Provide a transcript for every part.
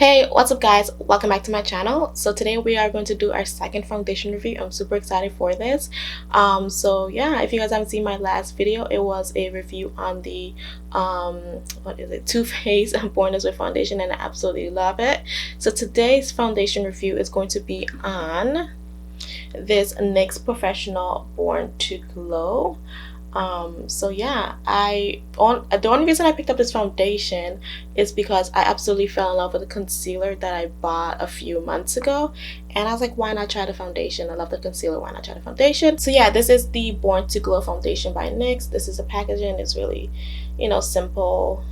Hey, what's up guys? Welcome back to my channel. So today we are going to do our second foundation review. I'm super excited for this. So yeah, if you guys haven't seen my last video, it was a review on the what is it, Too Faced Born This Way foundation, and I absolutely love it. So today's foundation review is going to be on this NYX Professional Born to Glow. So yeah, the only reason I picked up this foundation is because I absolutely fell in love with the concealer that I bought a few months ago, and I was like, why not try the foundation? I love the concealer, why not try the foundation? So yeah, this is the Born to Glow foundation by NYX. This is the packaging. It's really, simple.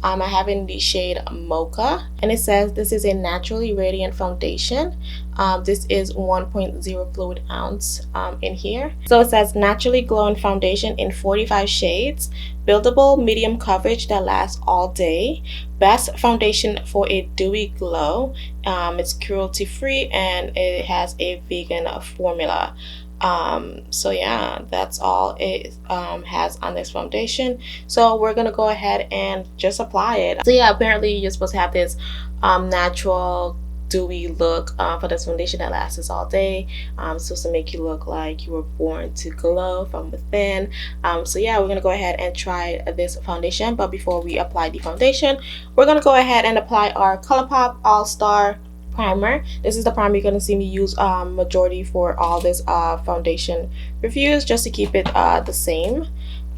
I have in the shade Mocha, and it says this is a naturally radiant foundation. This is 1.0 fluid ounce in here. So it says naturally glowing foundation in 45 shades, buildable medium coverage that lasts all day, best foundation for a dewy glow. It's cruelty free and it has a vegan formula. So yeah, that's all it has on this foundation. So we're gonna go ahead and just apply it. So yeah, apparently you're supposed to have this natural dewy look for this foundation that lasts all day. Supposed to make you look like you were born to glow from within. So yeah, we're gonna go ahead and try this foundation, but before we apply the foundation, we're gonna go ahead and apply our ColourPop All-Star primer. This is the primer you're going to see me use majority for all this foundation reviews, just to keep it the same.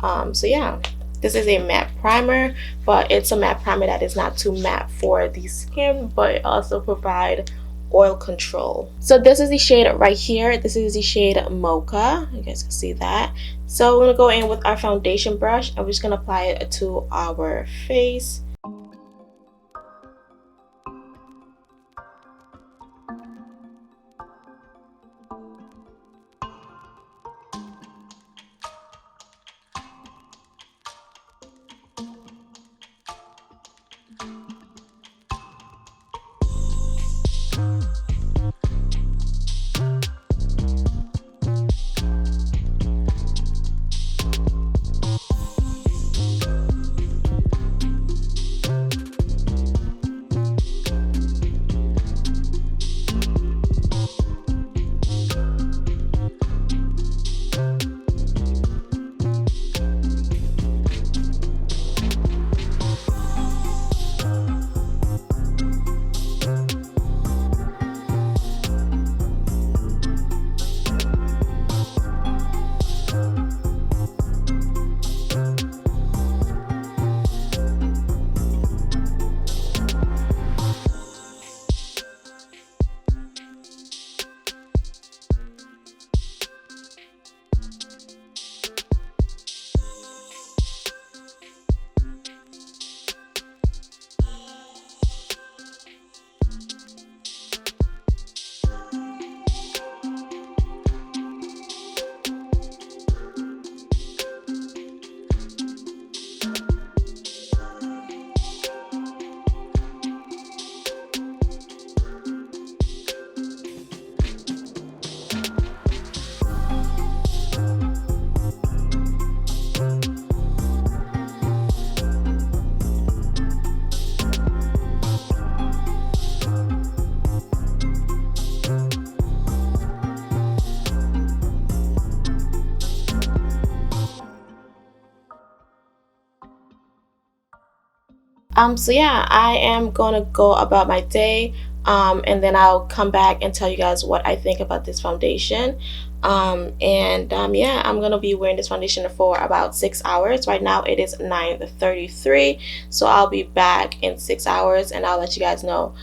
So yeah, this is a matte primer, but it's a matte primer that is not too matte for the skin, but it also provide oil control. So this is the shade right here. This is the shade Mocha. You guys can see that. So we're going to go in with our foundation brush and we're just going to apply it to our face. So yeah, I am gonna go about my day, and then I'll come back and tell you guys what I think about this foundation. Yeah, I'm gonna be wearing this foundation for about 6 hours. Right now it is 9:33, so I'll be back in 6 hours and I'll let you guys know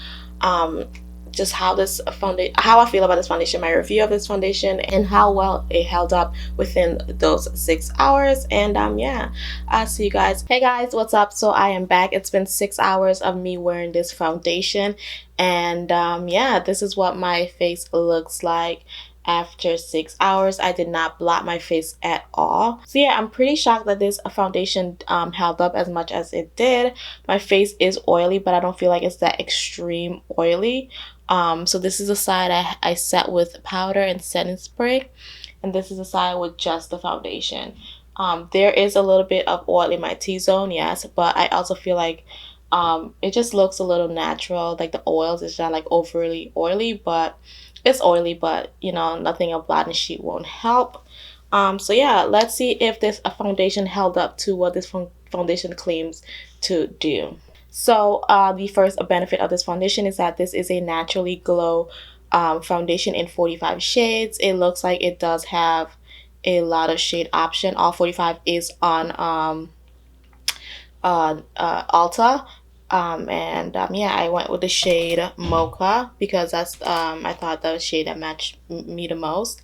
just how I feel about this foundation, my review of this foundation, and how well it held up within those 6 hours. And yeah, I'll see you guys. Hey guys, what's up? So I am back. It's been 6 hours of me wearing this foundation, and yeah, this is what my face looks like after 6 hours. I did not blot my face at all. So yeah, I'm pretty shocked that this foundation held up as much as it did. My face is oily, but I don't feel like it's that extreme oily. So this is the side I set with powder and setting spray, and this is the side with just the foundation. There is a little bit of oil in my T-zone, yes, but I also feel like It just looks a little natural. Like the oils, it's not like overly oily, but it's oily, but you know, nothing a blotting sheet won't help. So yeah, let's see if this foundation held up to what this foundation claims to do. So the first benefit of this foundation is that this is a naturally glow foundation in 45 shades. It looks like it does have a lot of shade option. All 45 is on Ulta. Yeah, I went with the shade Mocha because that's I thought that was shade that matched me the most.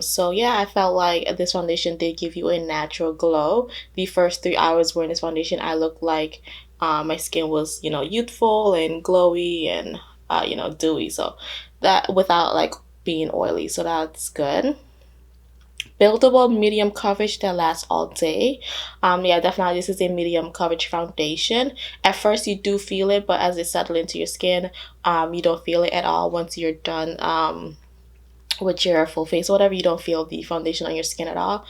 So yeah, I felt like this foundation did give you a natural glow. The first 3 hours wearing this foundation, I looked like my skin was, you know, youthful and glowy and you know, dewy. So that without like being oily. So that's good. Buildable medium coverage that lasts all day. Yeah, definitely this is a medium coverage foundation. At first you do feel it, but as it settles into your skin, you don't feel it at all once you're done with your full face or whatever. You don't feel the foundation on your skin at all.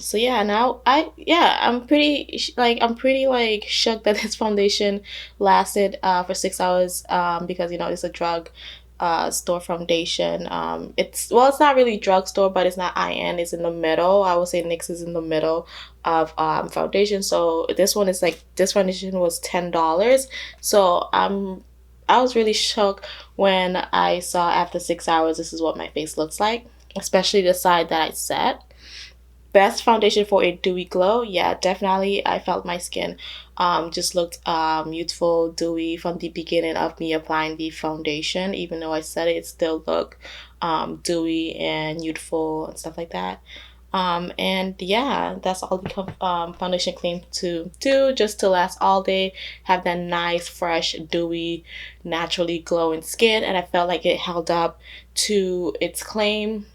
So yeah, now I'm pretty like shocked that this foundation lasted for 6 hours, because you know it's a drug store foundation. It's well, it's not really drugstore, but it's not high-end. It's in the middle. I would say NYX is in the middle of foundation. So this one is like, this foundation was $10. So I was really shocked when I saw after 6 hours this is what my face looks like, especially the side that I set. Best foundation for a dewy glow. Yeah, definitely I felt my skin just looked youthful, dewy from the beginning of me applying the foundation. Even though I said it still looked dewy and youthful and stuff like that. And yeah, that's all the foundation claimed to do, just to last all day, have that nice, fresh, dewy, naturally glowing skin. And I felt like it held up to its claim.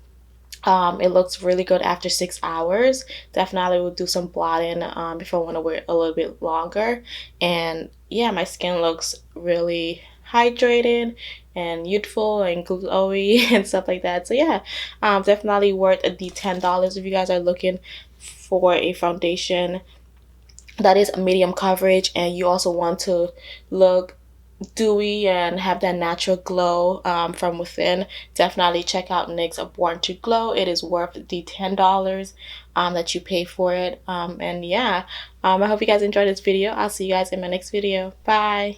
It looks really good after 6 hours. Definitely will do some blotting if I want to wear it a little bit longer. And yeah, my skin looks really hydrated and youthful and glowy and stuff like that. So yeah, definitely worth the $10 if you guys are looking for a foundation that is medium coverage and you also want to look dewy and have that natural glow from within. Definitely check out NYX Born to Glow. It is worth the $10 that you pay for it. And yeah, I hope you guys enjoyed this video. I'll see you guys in my next video. Bye.